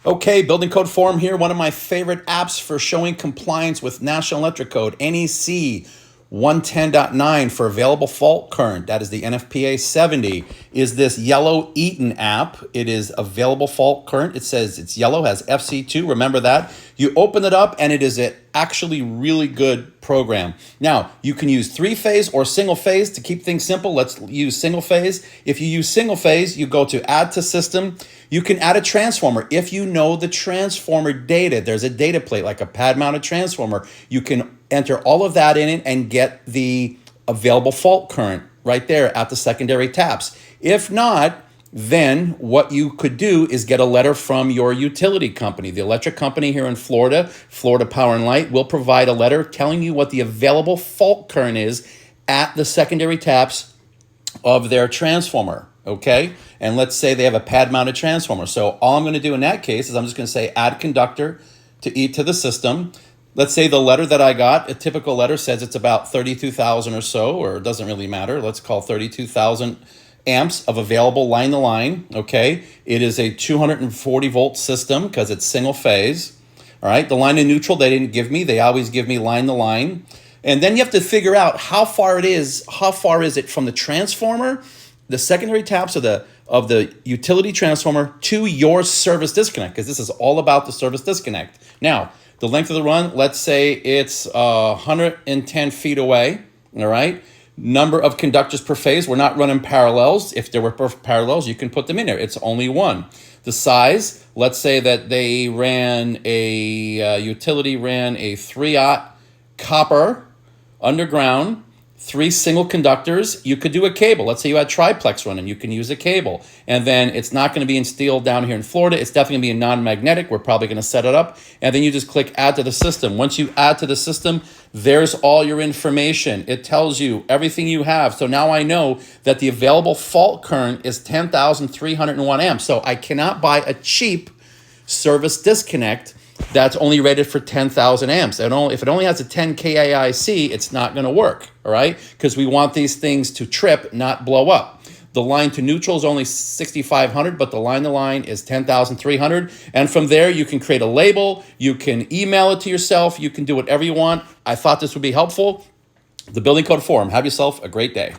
Okay, Building Code Forum here, one of my favorite apps for showing compliance with National Electric Code, NEC 110.9 for available fault current. That is the NFPA 70, is this yellow Eaton app. It is available fault current. It says it's yellow, has FC2, remember that. You open it up and it is an actually really good program. Now, you can use three-phase or single-phase to keep things simple. Let's use single-phase. If you use single-phase, you go to Add to System. You can add a transformer. If you know the transformer data, there's a data plate like a pad-mounted transformer. You can enter all of that in it and get the available fault current right there at the secondary taps. If not, then what you could do is get a letter from your utility company. The electric company here in Florida, Florida Power and Light, will provide a letter telling you what the available fault current is at the secondary taps of their transformer, okay? And let's say they have a pad-mounted transformer. So all I'm going to do in that case is I'm just going to say add conductor to the system. Let's say the letter that I got, a typical letter says it's about 32,000 or so, or it doesn't really matter. Let's call 32,000 amps of available line to line, okay? It is a 240 volt system because it's single phase, all right? The line to neutral they didn't give me. They always give me line to line. And then you have to figure out how far is it from the transformer, the secondary taps of the utility transformer to your service disconnect, because this is all about the service disconnect. Now, the length of the run, let's say it's 110 feet away, all right? Number of conductors per phase, we're not running parallels. If there were parallels, you can put them in there. It's only one. The size, let's say that they ran utility ran a 3-aught copper underground, 3 single conductors. You could do a cable. Let's say you had triplex running. You can use a cable. And then it's not going to be in steel down here in Florida. It's definitely going to be in non-magnetic. We're probably going to set it up. And then you just click add to the system. Once you add to the system, there's all your information. It tells you everything you have. So now I know that the available fault current is 10,301 amps. So I cannot buy a cheap service disconnect that's only rated for 10,000 amps. If it only has a 10 KAIC, it's not going to work, all right? Because we want these things to trip, not blow up. The line to neutral is only 6,500, but the line to line is 10,300. And from there, you can create a label. You can email it to yourself. You can do whatever you want. I thought this would be helpful. The Building Code Forum. Have yourself a great day.